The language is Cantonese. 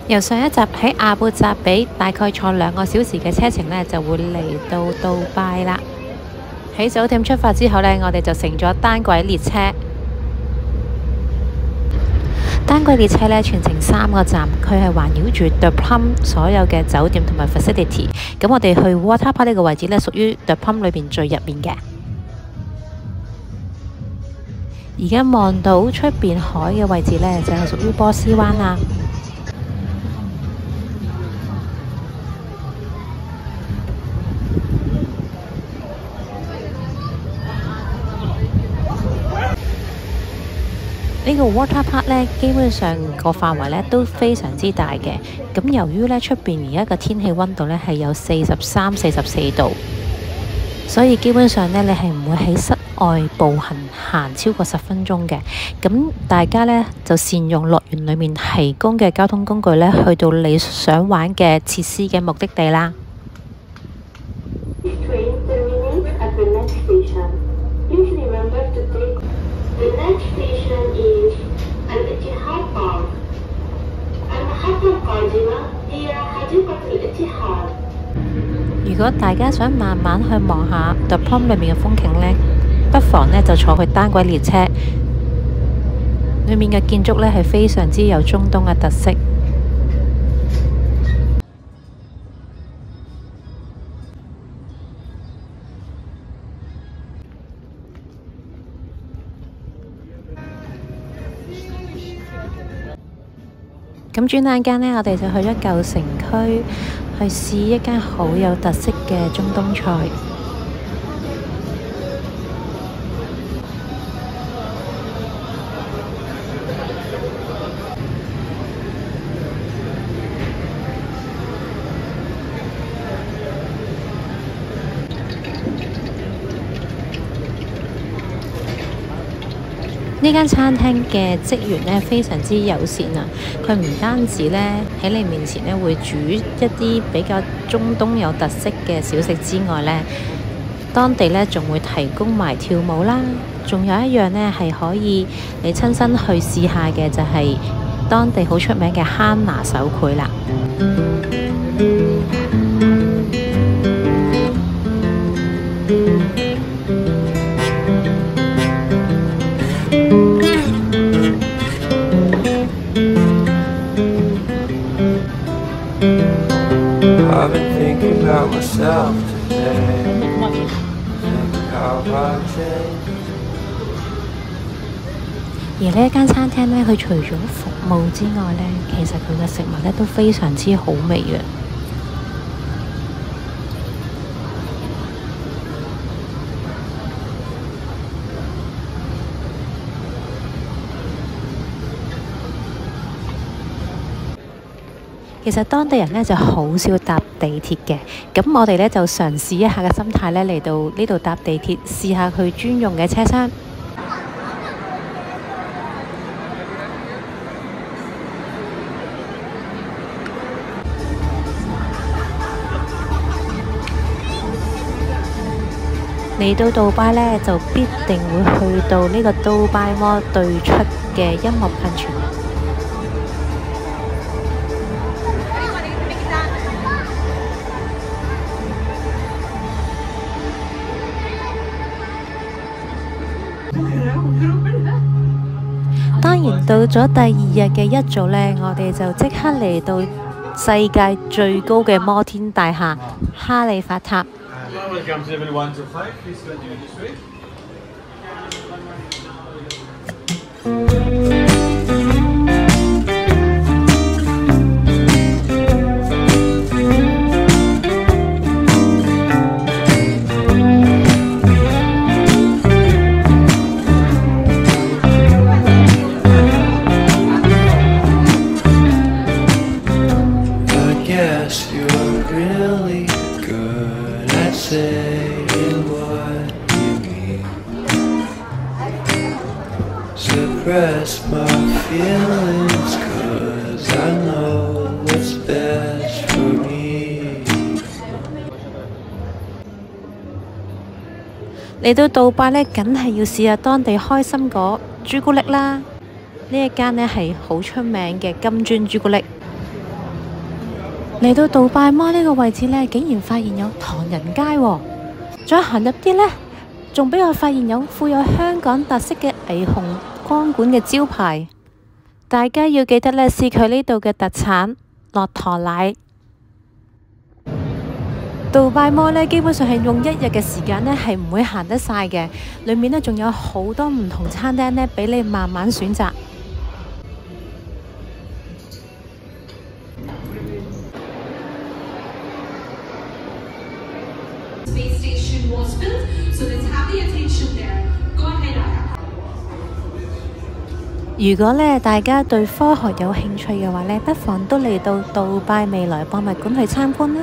由上一集喺阿布扎比大概坐2個小時嘅車程呢，就會嚟到杜拜啦。喺酒店出發之後呢，我哋就乘咗單軌列車。單軌列車呢，全程3個站，佢係環繞住 The Palm 所有嘅酒店同埋 facility。咁我哋去 Water Park 呢個位置呢，屬於 The Palm 裏邊最入面嘅。而家望到出邊海嘅位置呢，就係屬於波斯灣啦。呢個 Water Park 呢，基本上個範圍呢都非常之大嘅。咁由於呢出邊而家嘅天氣溫度呢係有43、44度，所以基本上呢，你係唔會喺室外步行超過10分鐘嘅。咁大家呢，就善用樂園裏面提供嘅交通工具呢，去到你想玩嘅設施嘅目的地啦。如果大家想慢慢去望下 The Palm 裏面嘅風景呢，不妨呢就坐去單軌列車，裏面嘅建築呢係非常之有中東嘅特色。咁轉眼間呢，我哋就去咗舊城區，去試一間好有特色嘅中東菜。呢間餐廳嘅職員呢，非常之友善啊！佢唔單止呢喺你面前呢會煮一啲比較中東有特色嘅小食之外呢，當地呢仲會提供埋跳舞啦。仲有一樣呢係可以你親身去試下嘅，就係當地好出名嘅慳拿手繪啦。I've been thinking about myself today. How I changed. 而呢一間餐廳呢，佢除咗服務之外呢，其實佢嘅食物呢都非常之好味嘅。其實當地人呢就好少搭地鐵嘅，咁我哋呢就嘗試一下嘅心態呢，嚟到呢度搭地鐵，試下佢專用嘅車廂。嚟到杜拜呢，就必定會去到呢個杜拜摩對出嘅音樂噴泉。當然到咗第2日嘅一早呢，我哋就即刻嚟到世界最高嘅摩天大廈哈利法塔。Suppress my feelings 'cause I know what's best for me。 嚟到杜拜呢，梗係要試下當地開心果朱古力啦。呢一間呢係好出名嘅金磚朱古力。嚟到杜拜摩呢個位置呢，竟然發現有唐人街喎。再行入啲呢，仲俾我發現有富有香港特色嘅霓虹光管嘅招牌。大家要記得呢，試佢呢度嘅特產駱駝奶。杜拜摩呢，基本上係用1日嘅時間呢，係唔會行得晒嘅。裏面呢，仲有好多唔同餐廳呢，俾你慢慢選擇。如果呢大家對科學有興趣嘅話呢，不妨都嚟到杜拜未來博物館去參觀啦。